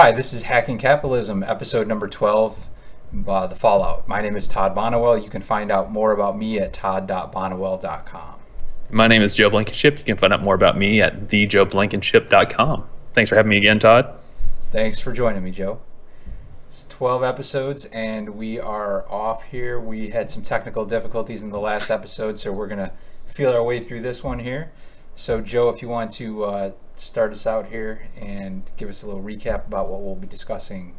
Hi, this is Hacking Capitalism, episode number 12, The Fallout. My name is Todd Bonnewell. You can find out more about me at todd.bonnewell.com. My name is Joe Blankenship. You can find out more about me at thejoeblankenship.com. Thanks for having me again, Todd. Thanks for joining me, Joe. It's 12 episodes, and we are off here. We had some technical difficulties in the last episode, so we're going to feel our way through this one here. So, Joe, if you want to start us out here and give us a little recap about what we'll be discussing.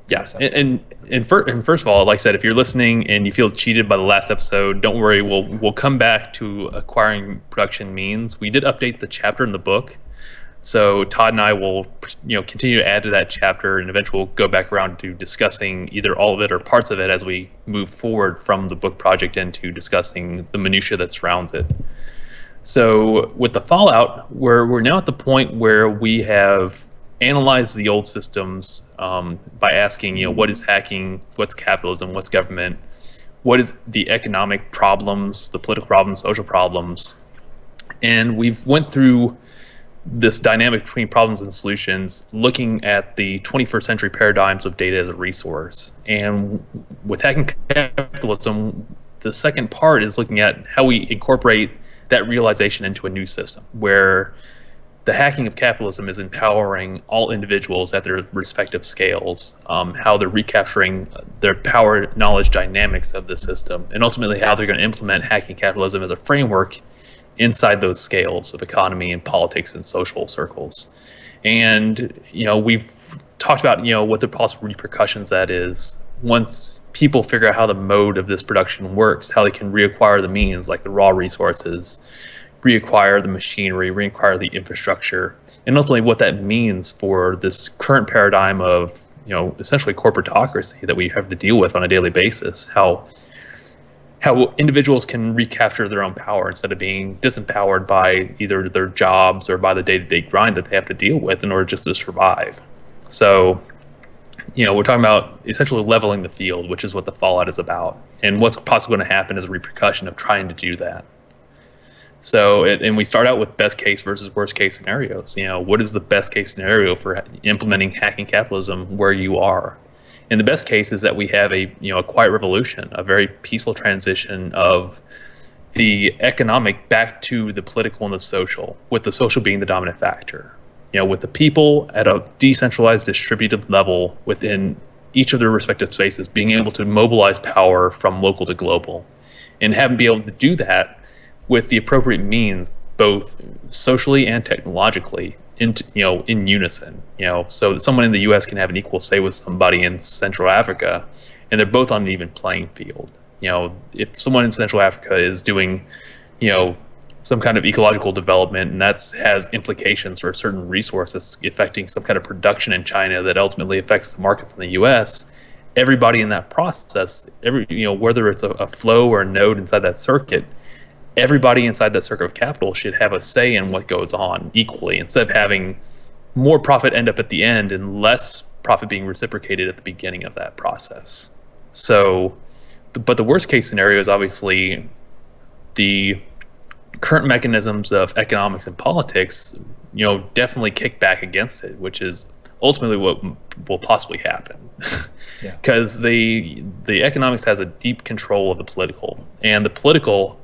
Yeah, and first of all, like I said, if you're listening and you feel cheated by the last episode, don't worry. We'll come back to acquiring production means. We did update the chapter in the book, so Todd and I will continue to add to that chapter, and eventually we'll go back around to discussing either all of it or parts of it as we move forward from the book project into discussing the minutia that surrounds it. So with the fallout, we're now at the point where we have analyzed the old systems by asking, what is hacking, what's capitalism, what's government, what is the economic problems, the political problems, social problems, and we've went through this dynamic between problems and solutions, looking at the 21st century paradigms of data as a resource. And with hacking capitalism, the second part is looking at how we incorporate that realization into a new system where the hacking of capitalism is empowering all individuals at their respective scales, how they're recapturing their power knowledge dynamics of the system, and ultimately how they're going to implement hacking capitalism as a framework inside those scales of economy and politics and social circles. And we've talked about what the possible repercussions that is once people figure out how the mode of this production works, how they can reacquire the means like the raw resources, reacquire the machinery, reacquire the infrastructure, and ultimately what that means for this current paradigm of essentially corporatocracy that we have to deal with on a daily basis. How individuals can recapture their own power instead of being disempowered by either their jobs or by the day-to-day grind that they have to deal with in order just to survive. So we're talking about essentially leveling the field, which is what the fallout is about, and what's possibly going to happen as a repercussion of trying to do that. So, and we start out with best case versus worst case scenarios. What is the best case scenario for implementing hacking capitalism where you are? And the best case is that we have a quiet revolution, a very peaceful transition of the economic back to the political and the social, with the social being the dominant factor. With the people at a decentralized, distributed level within each of their respective spaces, being able to mobilize power from local to global, and having be able to do that with the appropriate means, both socially and technologically, in unison. So that someone in the U.S. can have an equal say with somebody in Central Africa, and they're both on an even playing field. If someone in Central Africa is doing, some kind of ecological development, and that has implications for a certain resource that's affecting some kind of production in China that ultimately affects the markets in the U.S., everybody in that process, whether it's a flow or a node inside that circuit, everybody inside that circuit of capital should have a say in what goes on equally, instead of having more profit end up at the end and less profit being reciprocated at the beginning of that process. So, but the worst case scenario is obviously the current mechanisms of economics and politics, definitely kick back against it, which is ultimately what will possibly happen. Because the economics has a deep control of the political, and the political,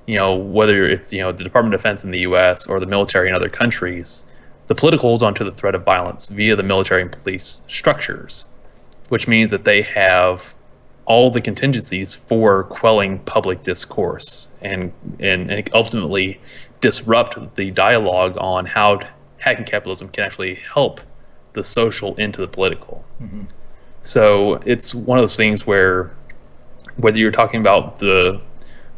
whether it's the Department of Defense in the U.S. or the military in other countries, the political holds on to the threat of violence via the military and police structures, which means that they have all the contingencies for quelling public discourse and ultimately disrupt the dialogue on how hacking capitalism can actually help the social into the political. Mm-hmm. So it's one of those things where whether you're talking about the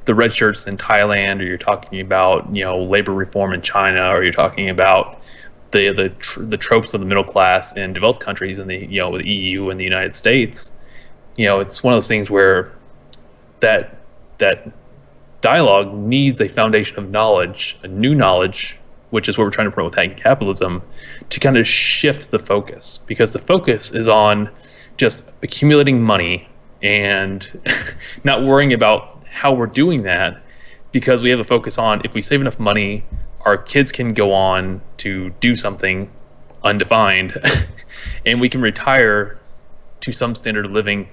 red shirts in Thailand, or you're talking about labor reform in China, or you're talking about the tropes of the middle class in developed countries in the the EU and the United States, it's one of those things where that dialogue needs a foundation of knowledge, a new knowledge, which is what we're trying to promote with hacking capitalism, to kind of shift the focus, because the focus is on just accumulating money and not worrying about how we're doing that, because we have a focus on, if we save enough money, our kids can go on to do something undefined, and we can retire to some standard of living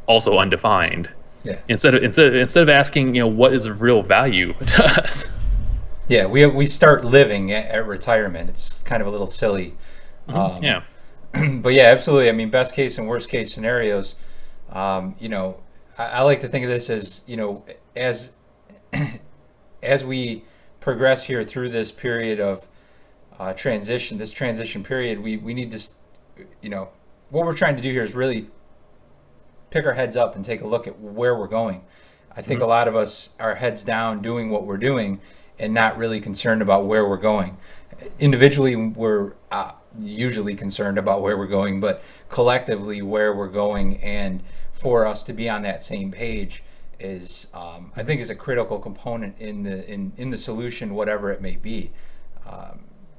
also undefined. Yeah. Instead of asking, what is of real value to us. Yeah, we start living at retirement. It's kind of a little silly. Yeah. But yeah, absolutely. I mean, best case and worst case scenarios. I like to think of this as, as we progress here through this period of transition, this transition period, we need to, what we're trying to do here is really pick our heads up and take a look at where we're going. I think a lot of us are heads down doing what we're doing and not really concerned about where we're going. Individually, we're usually concerned about where we're going, but collectively where we're going, and for us to be on that same page is, I think, is a critical component in the solution, whatever it may be.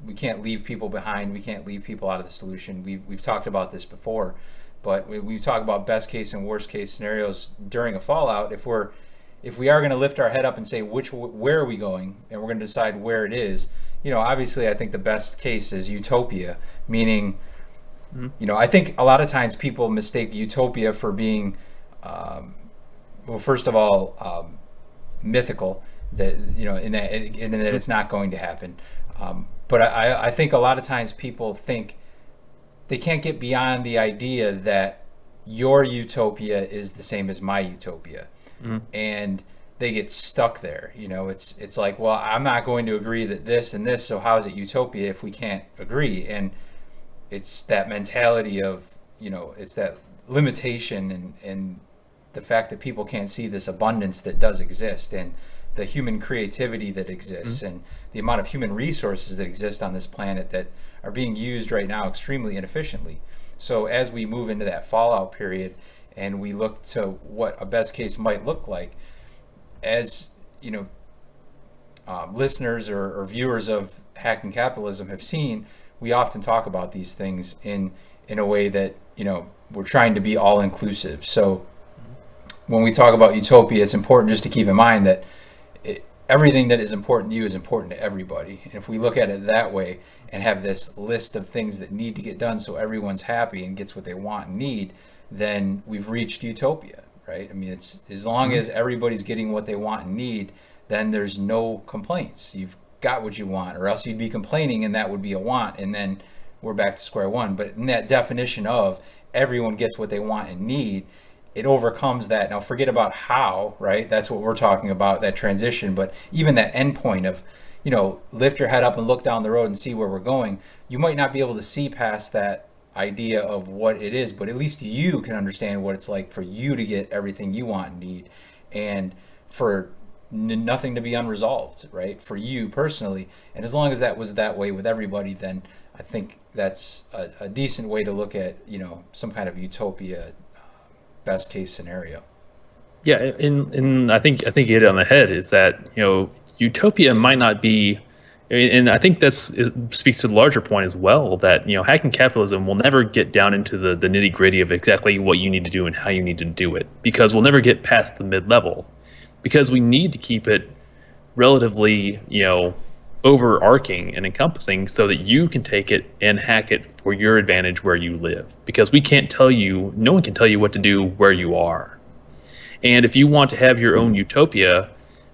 We can't leave people behind. We can't leave people out of the solution. We've talked about this before, but we talk about best case and worst case scenarios during a fallout. If we are going to lift our head up and say where are we going, and we're going to decide where it is, obviously I think the best case is utopia, meaning, I think a lot of times people mistake utopia for being, well, first of all, mythical, that in that it's not going to happen. But I think a lot of times people think they can't get beyond the idea that your utopia is the same as my utopia. And they get stuck there. It's like, well, I'm not going to agree that this and this, so how is it utopia if we can't agree? And it's that mentality of, it's that limitation and the fact that people can't see this abundance that does exist, and the human creativity that exists, and the amount of human resources that exist on this planet that are being used right now extremely inefficiently. So as we move into that fallout period and we look to what a best case might look like, as listeners or viewers of Hacking Capitalism have seen, we often talk about these things in a way that we're trying to be all inclusive. So when we talk about utopia, it's important just to keep in mind that everything that is important to you is important to everybody. And if we look at it that way and have this list of things that need to get done so everyone's happy and gets what they want and need, then we've reached utopia, right? I mean, it's as long as everybody's getting what they want and need, then there's no complaints. You've got what you want, or else you'd be complaining and that would be a want, and then we're back to square one. But in that definition of everyone gets what they want and need, it overcomes that. Now forget about how, right? That's what we're talking about, that transition. But even that end point of, lift your head up and look down the road and see where we're going. You might not be able to see past that idea of what it is, but at least you can understand what it's like for you to get everything you want and need, and for nothing to be unresolved, right? For you personally. And as long as that was that way with everybody, then I think that's a decent way to look at, some kind of utopia, best case scenario. Yeah, and I think you hit it on the head. Is that utopia might not be, and I think it speaks to the larger point as well, that hacking capitalism will never get down into the nitty gritty of exactly what you need to do and how you need to do it, because we'll never get past the mid level, because we need to keep it relatively overarching and encompassing so that you can take it and hack it for your advantage where you live, because no one can tell you what to do where you are. And if you want to have your own utopia,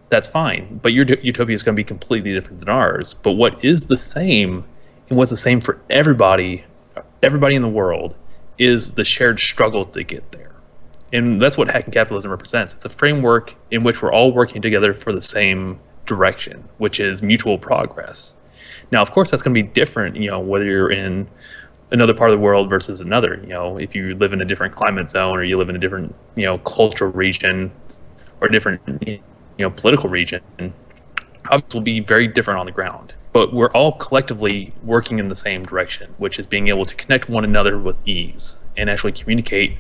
that's fine, but your utopia is going to be completely different than ours. But what is the same, and what's the same for everybody in the world, is the shared struggle to get there. And that's what hacking capitalism represents. It's a framework in which we're all working together for the same direction, which is mutual progress. Now, of course, that's going to be different, whether you're in another part of the world versus another. If you live in a different climate zone, or you live in a different, cultural region, or different, political region, outcomes will be very different on the ground. But we're all collectively working in the same direction, which is being able to connect one another with ease and actually communicate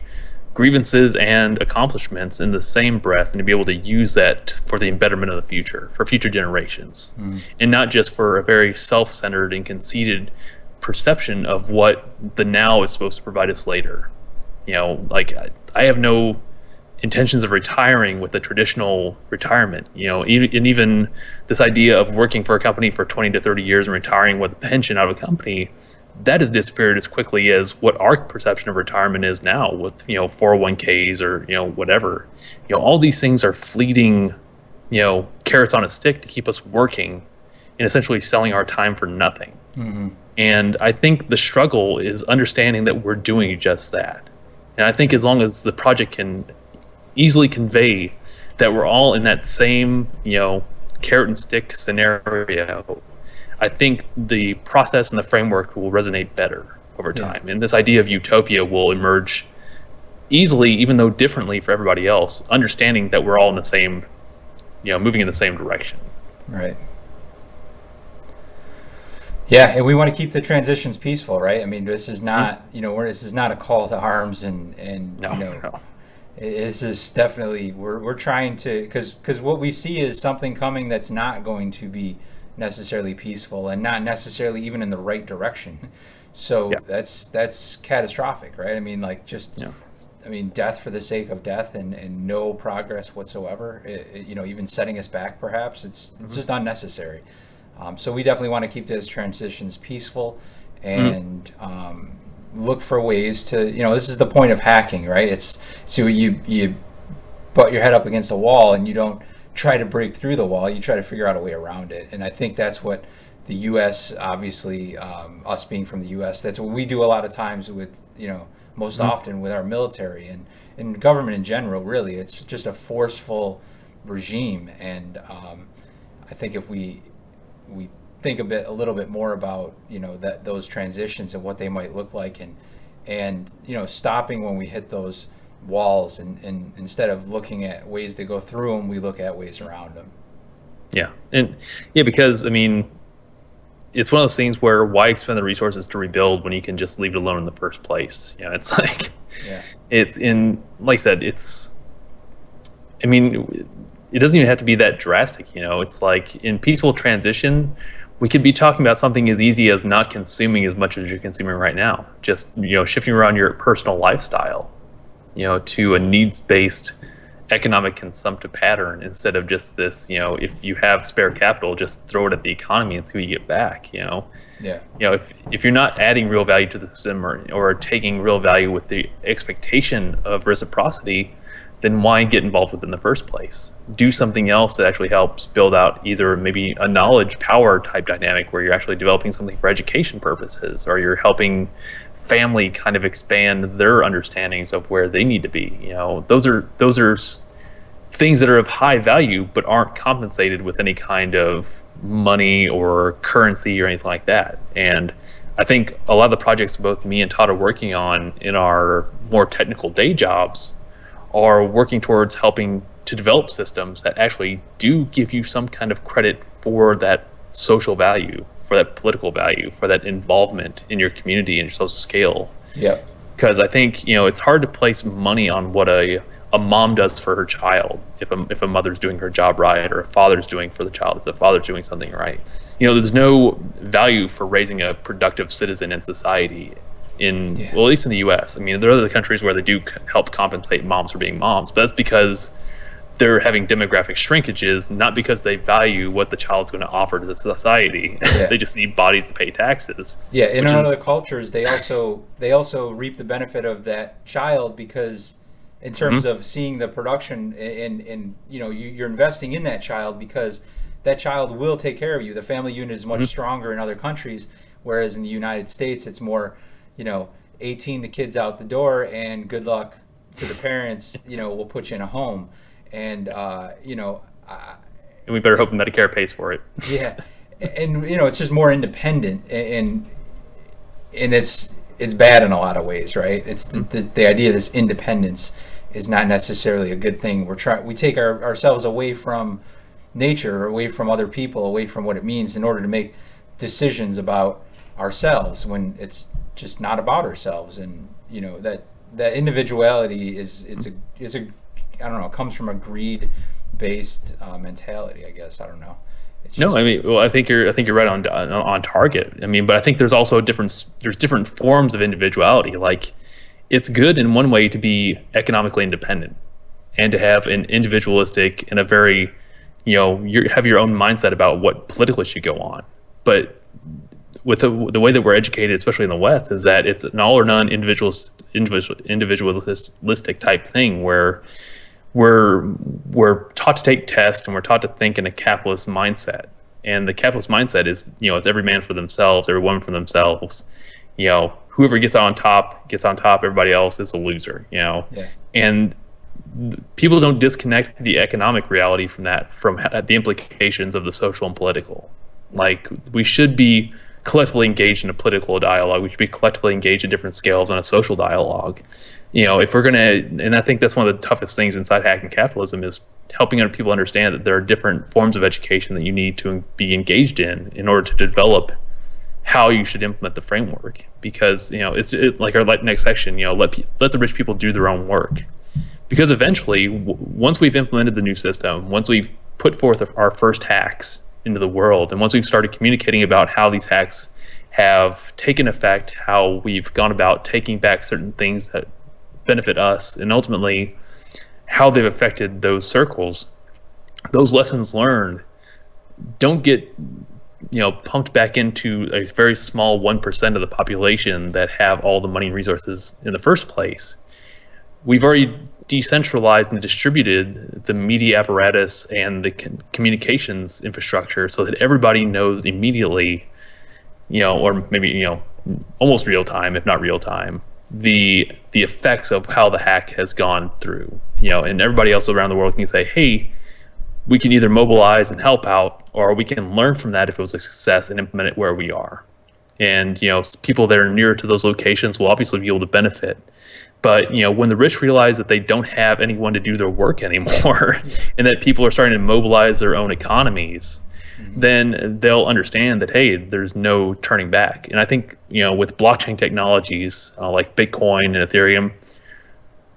grievances and accomplishments in the same breath, and to be able to use that for the betterment of the future, for future generations, and not just for a very self-centered and conceited perception of what the now is supposed to provide us later. I have no intentions of retiring with a traditional retirement, even this idea of working for a company for 20 to 30 years and retiring with a pension out of a company, that has disappeared as quickly as what our perception of retirement is now with, 401ks or, whatever. All these things are fleeting, carrots on a stick to keep us working and essentially selling our time for nothing. Mm-hmm. And I think the struggle is understanding that we're doing just that. And I think as long as the project can easily convey that we're all in that same, carrot and stick scenario, I think the process and the framework will resonate better over time. And this idea of utopia will emerge easily, even though differently for everybody else, understanding that we're all in the same, moving in the same direction. Right. Yeah, and we want to keep the transitions peaceful, right? I mean, this is not, this is not a call to arms, and No. this is definitely we're trying to, because what we see is something coming that's not going to be necessarily peaceful and not necessarily even in the right direction. So that's catastrophic, right? I mean, death for the sake of death and no progress whatsoever. Even setting us back, perhaps it's just unnecessary. So we definitely want to keep those transitions peaceful and look for ways to, this is the point of hacking, right? It's so you butt your head up against a wall and you don't try to break through the wall, you try to figure out a way around it. And I think that's what the U.S., obviously, us being from the U.S., that's what we do a lot of times with, most often with our military and government in general, really. It's just a forceful regime. And I think if we think a little bit more about that those transitions and what they might look like, and stopping when we hit those walls, and instead of looking at ways to go through them, we look at ways around them. Because I mean, it's one of those things where why expend the resources to rebuild when you can just leave it alone in the first place? It's like it's in, like I said, it doesn't even have to be that drastic. It's like in peaceful transition, we could be talking about something as easy as not consuming as much as you're consuming right now. Just, shifting around your personal lifestyle, to a needs-based economic consumptive pattern instead of just this, if you have spare capital, just throw it at the economy and see what you get back, if you're not adding real value to the system or taking real value with the expectation of reciprocity, then why get involved with it in the first place? Do something else that actually helps build out either maybe a knowledge power type dynamic where you're actually developing something for education purposes, or you're helping family kind of expand their understandings of where they need to be. Those are things that are of high value but aren't compensated with any kind of money or currency or anything like that. And I think a lot of the projects both me and Todd are working on in our more technical day jobs are working towards helping to develop systems that actually do give you some kind of credit for that social value, for that political value, for that involvement in your community and your social scale. Yeah. Because I think, it's hard to place money on what a mom does for her child if a mother's doing her job right, or a father's doing for the child if the father's doing something right. There's no value for raising a productive citizen in society at least in the U.S. I mean, there are other countries where they do help compensate moms for being moms, but that's because they're having demographic shrinkages, not because they value what the child's going to offer to the society. They just need bodies to pay taxes. In other cultures, they also reap the benefit of that child, because in terms of seeing the production, and you're investing in that child because that child will take care of you. The family unit is much stronger in other countries, whereas in the United States, it's more 18 the kids out the door and good luck to the parents, we'll put you in a home. And and we better hope Medicare pays for it. And it's just more independent, and it's bad in a lot of ways, right? It's the idea of this independence is not necessarily a good thing. We take ourselves away from nature, away from other people, away from what it means in order to make decisions about ourselves, when it's just not about ourselves. And that individuality is a I don't know, comes from a greed-based mentality, I guess. I don't know. I think you're right on target. But I think there's also different forms of individuality. Like, it's good in one way to be economically independent and to have an individualistic and a very, you have your own mindset about what politically should go on. But with the way that we're educated, especially in the West, is that it's an all or none individualistic type thing where we're taught to take tests and we're taught to think in a capitalist mindset. And the capitalist mindset is, it's every man for themselves, every woman for themselves. Whoever gets on top gets on top. Everybody else is a loser. Yeah. And people don't disconnect the economic reality from that, from the implications of the social and political. Like, we should be collectively engaged in a political dialogue. We should be collectively engaged at different scales on a social dialogue. If we're and I think that's one of the toughest things inside Hacking Capitalism is helping other people understand that there are different forms of education that you need to be engaged in order to develop how you should implement the framework. Because it's like our next section. Let the rich people do their own work. Because eventually, once we've implemented the new system, once we've put forth our first hacks into the world, and once we've started communicating about how these hacks have taken effect, how we've gone about taking back certain things that benefit us, and ultimately how they've affected those circles, those lessons learned don't get pumped back into a very small 1% of the population that have all the money and resources in the first place. We've already decentralized and distributed the media apparatus and the communications infrastructure so that everybody knows immediately, or maybe almost real time, if not real time, the effects of how the hack has gone through. And everybody else around the world can say, hey, we can either mobilize and help out, or we can learn from that if it was a success and implement it where we are. And people that are nearer to those locations will obviously be able to benefit. But when the rich realize that they don't have anyone to do their work anymore, and that people are starting to mobilize their own economies, then they'll understand that, hey, there's no turning back. And I think with blockchain technologies like Bitcoin and Ethereum,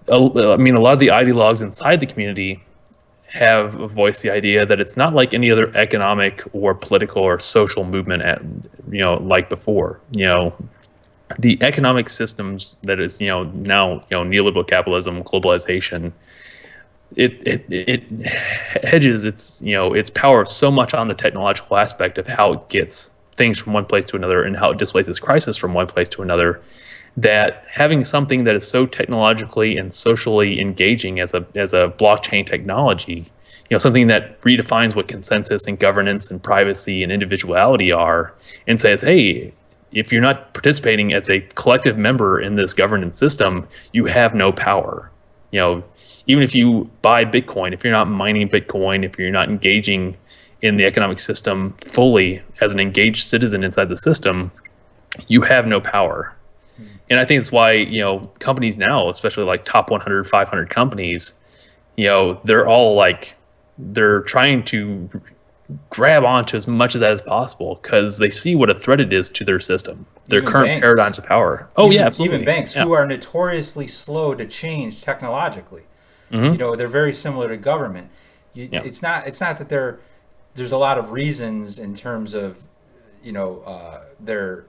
a lot of the ideologues inside the community have voiced the idea that it's not like any other economic or political or social movement like before. The economic systems that is now neoliberal capitalism, globalization, it hedges its power so much on the technological aspect of how it gets things from one place to another and how it displaces crisis from one place to another, that having something that is so technologically and socially engaging as a blockchain technology, something that redefines what consensus and governance and privacy and individuality are, and says, hey, if you're not participating as a collective member in this governance system, you have no power. Even if you buy Bitcoin, if you're not mining Bitcoin, if you're not engaging in the economic system fully as an engaged citizen inside the system, you have no power. And I think it's why, companies now, especially like top 100, 500 companies, they're all like, they're trying to grab onto as much of that as possible because they see what a threat it is to their system, their current paradigms of power. Yeah, absolutely. Even banks who are notoriously slow to change technologically. They're very similar to government. It's not that there's a lot of reasons in terms of their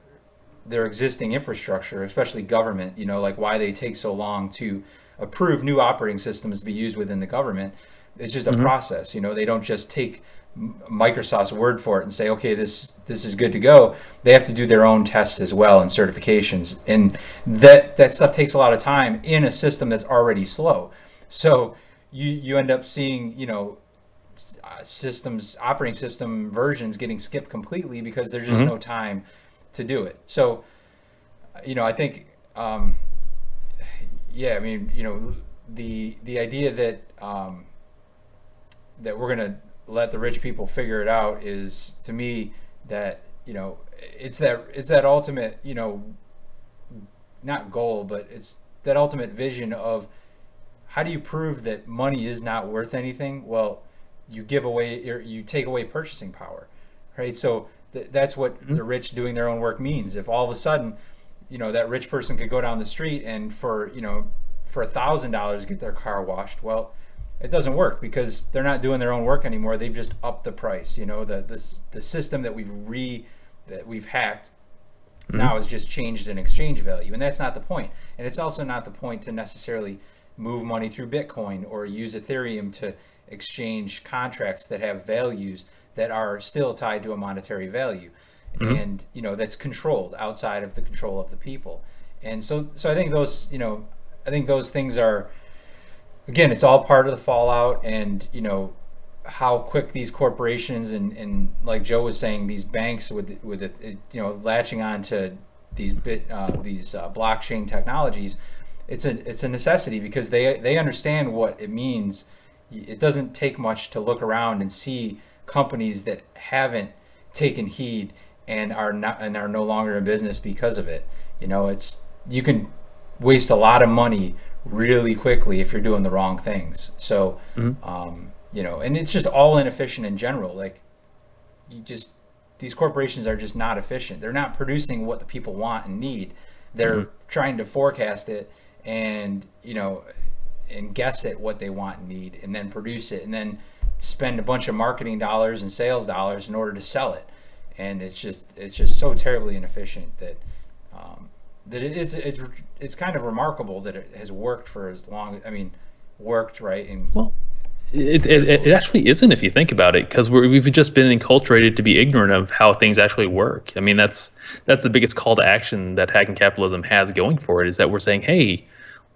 existing infrastructure, especially government, like why they take so long to approve new operating systems to be used within the government. It's just a process. They don't just take Microsoft's word for it and say, okay, this is good to go. They have to do their own tests as well and certifications, and that stuff takes a lot of time in a system that's already slow. So you end up seeing operating system versions getting skipped completely because there's just no time to do it. So I think the idea that that we're going to let the rich people figure it out is, to me, that it's that ultimate not goal, but it's that ultimate vision of how do you prove that money is not worth anything? Well, you take away purchasing power, right? So that's what the rich doing their own work means. If all of a sudden that rich person could go down the street and for $1,000 get their car washed, well, it doesn't work because they're not doing their own work anymore. They've just upped the price. The system that we've hacked now has just changed an exchange value, and that's not the point. And it's also not the point to necessarily move money through Bitcoin or use Ethereum to exchange contracts that have values that are still tied to a monetary value. Mm-hmm. and that's controlled outside of the control of the people. And so I think those things are, again, it's all part of the fallout. And how quick these corporations and like Joe was saying, these banks with it, latching on to these blockchain technologies. It's a necessity because they understand what it means. It doesn't take much to look around and see companies that haven't taken heed and are no longer in business because of it. You can waste a lot of money really quickly if you're doing the wrong things. So, and it's just all inefficient in general. Like, these corporations are just not efficient. They're not producing what the people want and need. They're trying to forecast it and and guess at what they want and need, and then produce it, and then spend a bunch of marketing dollars and sales dollars in order to sell it. And it's just so terribly inefficient that it's kind of remarkable that it has worked for as long. I mean, worked, right? And Well, it actually isn't if you think about it, because we've just been enculturated to be ignorant of how things actually work. I mean, that's the biggest call to action that Hacking Capitalism has going for it, is that we're saying, hey,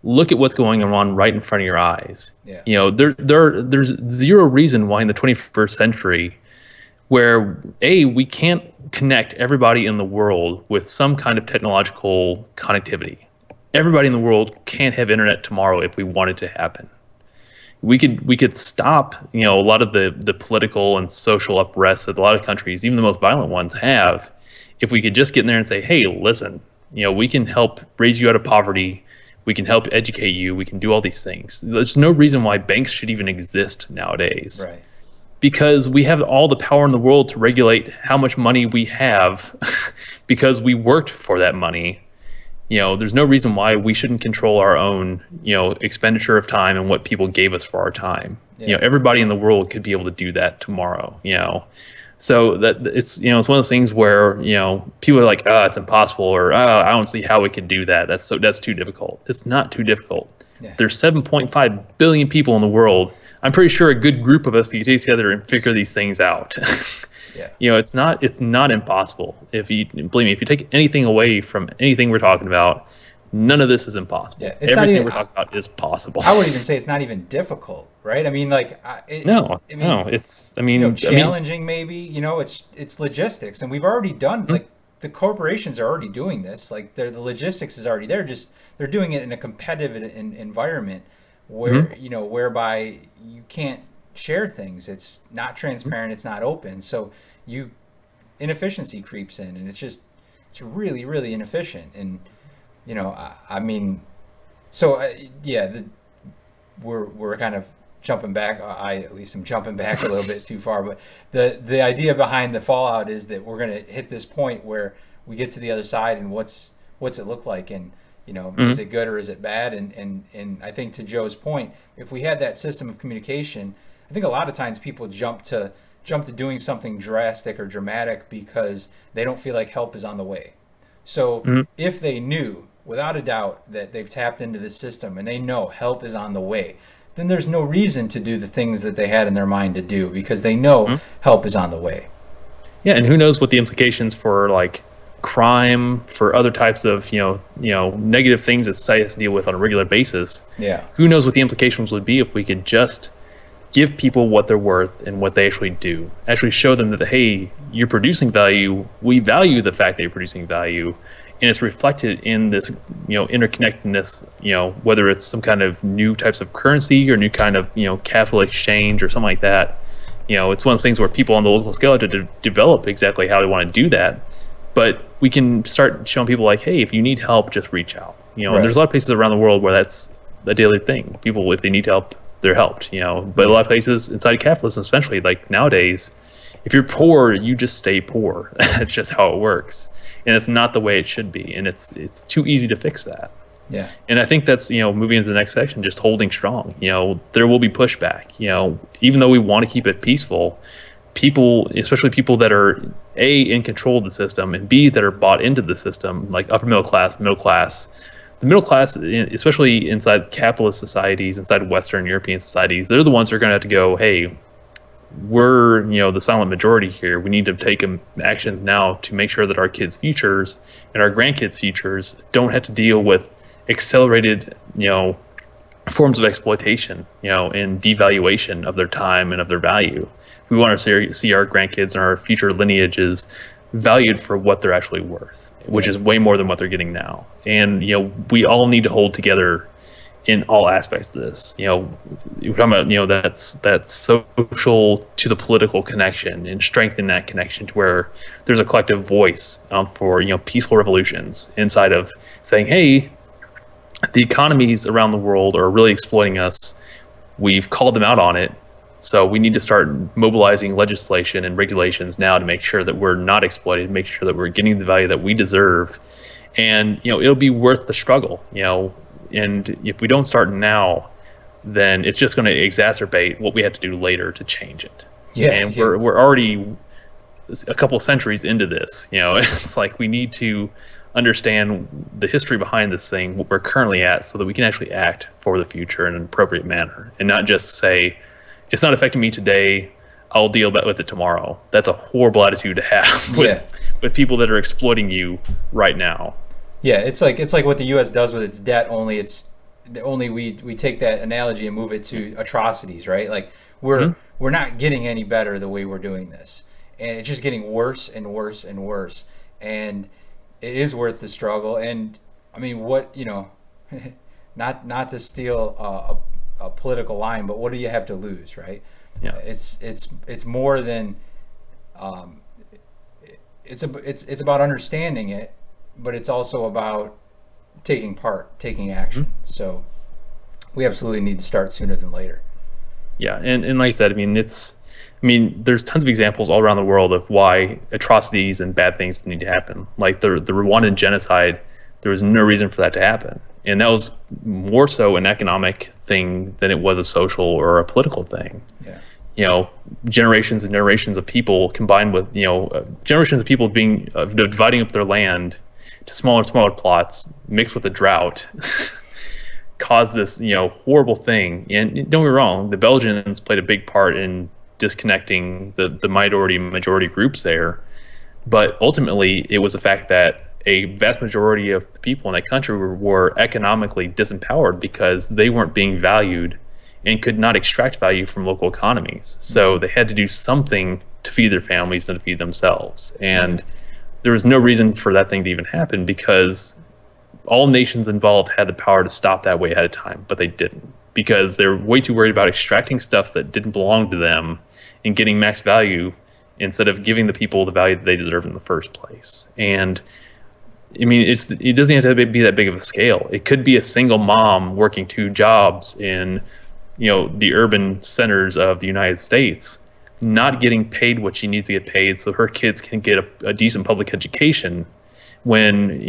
look at what's going on right in front of your eyes. Yeah. There's zero reason why in the 21st century, where we can't connect everybody in the world with some kind of technological connectivity. Everybody in the world can't have internet tomorrow if we want it to happen. We could stop a lot of the political and social unrest that a lot of countries, even the most violent ones, have, if we could just get in there and say, hey, listen, we can help raise you out of poverty. We can help educate you. We can do all these things. There's no reason why banks should even exist nowadays. right. Because we have all the power in the world to regulate how much money we have because we worked for that money. There's no reason why we shouldn't control our own, expenditure of time and what people gave us for our time. Yeah. Everybody in the world could be able to do that tomorrow, So that it's one of those things where, people are like, it's impossible, or I don't see how we could do that. That's too difficult. It's not too difficult. Yeah. There's 7.5 billion people in the world. I'm pretty sure a good group of us can get together and figure these things out. Yeah. It's not impossible. Believe me, if you take anything away from anything we're talking about, none of this is impossible. Yeah, it's Everything we're talking about is possible. I would even say it's not even difficult, right? I mean, like, it's challenging, maybe. It's logistics, and we've already done, like, the corporations are already doing this. Like, the logistics is already there. Just they're doing it in a competitive environment where whereby you can't share things. It's not transparent. It's not open. So inefficiency creeps in, and it's really, really inefficient. And we're kind of jumping back. At least I'm jumping back a little bit too far. But the idea behind the fallout is that we're going to hit this point where we get to the other side, and what's it look like, and is it good or is it bad? And I think, to Joe's point, if we had that system of communication, I think a lot of times people jump to doing something drastic or dramatic because they don't feel like help is on the way. So if they knew without a doubt that they've tapped into this system and they know help is on the way, then there's no reason to do the things that they had in their mind to do, because they know help is on the way. Yeah, and who knows what the implications for, like, crime, for other types of negative things that society has to deal with on a regular basis. Yeah. Who knows what the implications would be if we could just give people what they're worth and what they actually do. Actually show them that, hey, you're producing value. We value the fact that you're producing value, and it's reflected in this, interconnectedness. Whether it's some kind of new types of currency or new kind of capital exchange or something like that. It's one of those things where people on the local scale have to develop exactly how they want to do that. But we can start showing people, like, hey, if you need help, just reach out. Right. And there's a lot of places around the world where that's a daily thing. People, if they need help, they're helped. But a lot of places inside of capitalism, especially, like nowadays, if you're poor, you just stay poor. That's just how it works, and it's not the way it should be. And it's too easy to fix that. Yeah. And I think that's moving into the next section, just holding strong. There will be pushback. Even though we want to keep it peaceful, people, especially people that are A, in control of the system, and B, that are bought into the system, like upper middle class. The middle class, especially inside capitalist societies, inside Western European societies, they're the ones who are going to have to go, hey, we're, the silent majority here. We need to take actions now to make sure that our kids' futures and our grandkids' futures don't have to deal with accelerated, forms of exploitation, and devaluation of their time and of their value. We want to see our grandkids and our future lineages valued for what they're actually worth, which is way more than what they're getting now. And, we all need to hold together in all aspects of this. We're talking about, that's social to the political connection and strengthening that connection to where there's a collective voice for, peaceful revolutions inside of saying, hey, the economies around the world are really exploiting us. We've called them out on it. So we need to start mobilizing legislation and regulations now to make sure that we're not exploited, make sure that we're getting the value that we deserve. And, it'll be worth the struggle, and if we don't start now, then it's just going to exacerbate what we have to do later to change it. And we're already a couple of centuries into this. It's like we need to understand the history behind this thing, what we're currently at, so that we can actually act for the future in an appropriate manner, and not just say, it's not affecting me today, I'll deal with it tomorrow. That's a horrible attitude to have with people that are exploiting you right now. Yeah, it's like what the U.S. does with its debt. Only we take that analogy and move it to atrocities, right? Like we're not getting any better the way we're doing this, and it's just getting worse and worse and worse. And it is worth the struggle. And I mean, not to steal a political line, but what do you have to lose, right? Yeah, it's more than it's about understanding it, but it's also about taking action. So we absolutely need to start sooner than later. Yeah, and like I said, there's tons of examples all around the world of why atrocities and bad things need to happen. Like the Rwandan genocide, there was no reason for that to happen. And that was more so an economic thing than it was a social or a political thing. Yeah. Generations and generations of people combined with, generations of people dividing up their land to smaller and smaller plots mixed with a drought caused this, horrible thing. And don't get me wrong, the Belgians played a big part in disconnecting the majority groups there. But ultimately, it was the fact that a vast majority of the people in that country were economically disempowered because they weren't being valued and could not extract value from local economies. So they had to do something to feed their families and to feed themselves. And there was no reason for that thing to even happen because all nations involved had the power to stop that way ahead of time, but they didn't because they're way too worried about extracting stuff that didn't belong to them and getting max value instead of giving the people the value that they deserve in the first place. And it doesn't have to be that big of a scale. It could be a single mom working 2 jobs in, the urban centers of the United States, not getting paid what she needs to get paid so her kids can get a decent public education when,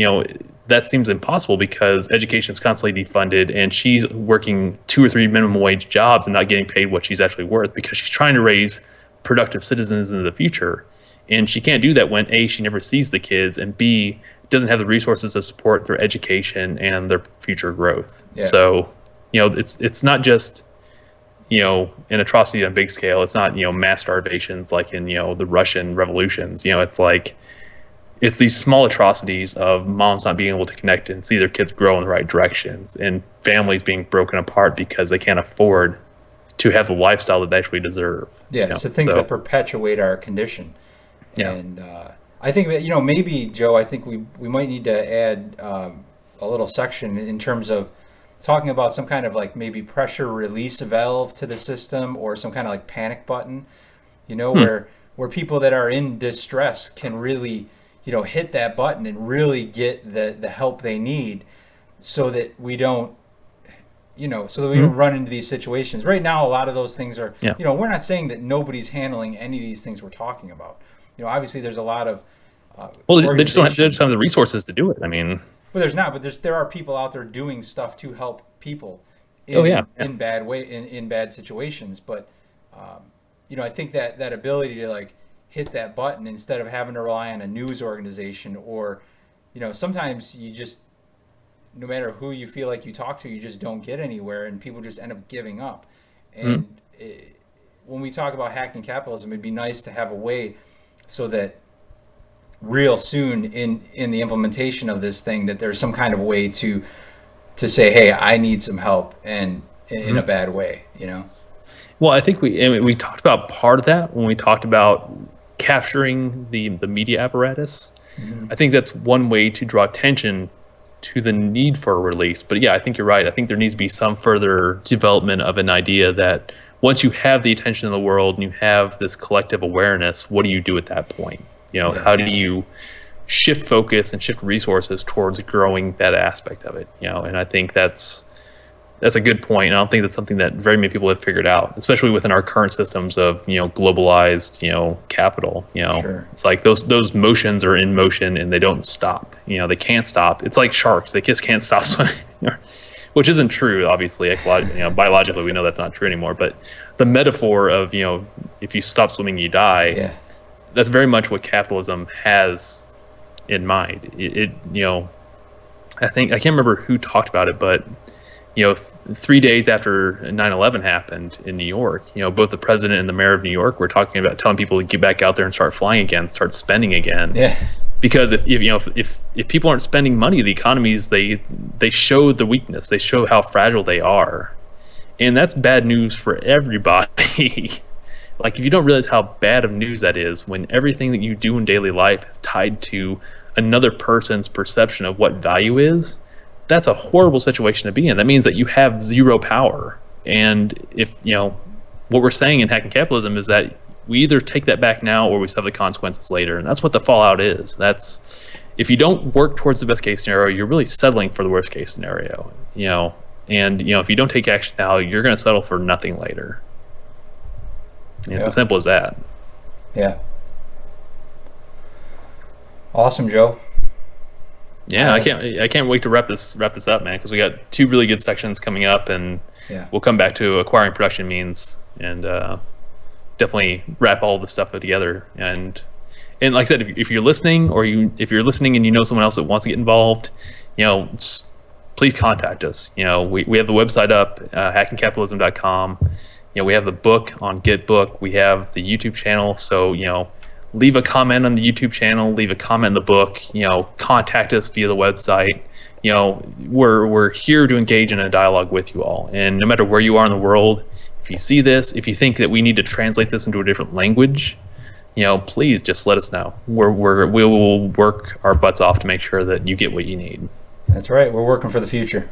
that seems impossible because education is constantly defunded and she's working 2 or 3 minimum wage jobs and not getting paid what she's actually worth because she's trying to raise productive citizens into the future. And she can't do that when A, she never sees the kids, and B, doesn't have the resources to support their education and their future growth. Yeah. So, it's not just, an atrocity on a big scale. It's not, mass starvations like in, the Russian revolutions. It's like, it's these small atrocities of moms not being able to connect and see their kids grow in the right directions and families being broken apart because they can't afford to have the lifestyle that they actually deserve. Yeah, it's the things that perpetuate our condition. Yeah. And I think that, maybe, Joe, I think we might need to add a little section in terms of talking about some kind of like maybe pressure release valve to the system or some kind of like panic button, where people that are in distress can really, hit that button and really get the help they need so that we don't, don't run into these situations. Right now, a lot of those things are, we're not saying that nobody's handling any of these things we're talking about. Obviously there's a lot of they just don't have the resources to do it. But there are people out there doing stuff to help people in bad situations. But I think that ability to like hit that button instead of having to rely on a news organization or sometimes you just, no matter who you feel like you talk to, you just don't get anywhere and people just end up giving up. And when we talk about hacking capitalism, it'd be nice to have a way so that real soon in the implementation of this thing, that there's some kind of way to say, hey, I need some help, and in a bad way, you know? Well, I think we talked about part of that when we talked about capturing the media apparatus. I think that's one way to draw attention to the need for a release. But yeah, I think you're right. I think there needs to be some further development of an idea that once you have the attention of the world and you have this collective awareness, what do you do at that point? You know, how do you shift focus and shift resources towards growing that aspect of it? You know, and I think that's a good point. And I don't think that's something that very many people have figured out, especially within our current systems of, you know, globalized, you know, capital. You know, It's like those motions are in motion and they don't stop. You know, they can't stop. It's like sharks; they just can't stop swimming. Which isn't true, obviously. Biologically, we know that's not true anymore. But the metaphor of, you know, if you stop swimming, you die. That's very much what capitalism has in mind. It you know, I can't remember who talked about it, but you know, 3 days after 9/11 happened in New York, you know, both the president and the mayor of New York were talking about telling people to get back out there and start flying again, start spending again. Because if people aren't spending money, the economies they show the weakness, they show how fragile they are, and that's bad news for everybody. Like, if you don't realize how bad of news that is, when everything that you do in daily life is tied to another person's perception of what value is, that's a horrible situation to be in. That means that you have zero power. And if, you know, what we're saying in Hacking Capitalism is that we either take that back now or we suffer the consequences later. And that's what the fallout is. That's, if you don't work towards the best case scenario, you're really settling for the worst case scenario, you know. And, you know, if you don't take action now, you're going to settle for nothing later. And it's as simple as that. Yeah. Awesome, Joe. Yeah, I can't wait to wrap this up, man, because we got 2 really good sections coming up, and we'll come back to acquiring production means, and definitely wrap all this stuff together. And like I said, if you're listening, or if you're listening and you know someone else that wants to get involved, you know, please contact us. You know, we have the website up, hackingcapitalism.com. You know, we have the book on GetBook. We have the YouTube channel. So, you know, leave a comment on the YouTube channel, leave a comment in the book, you know, contact us via the website. You know, we're here to engage in a dialogue with you all. And no matter where you are in the world, if you see this, if you think that we need to translate this into a different language, you know, please just let us know. We will work our butts off to make sure that you get what you need. That's right. We're working for the future.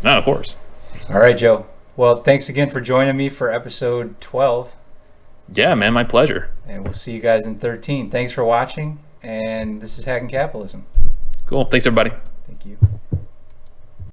Oh, of course. All right, Joe. Well, thanks again for joining me for episode 12. Yeah, man, my pleasure. And we'll see you guys in 13. Thanks for watching, and this is Hacking Capitalism. Cool. Thanks, everybody. Thank you.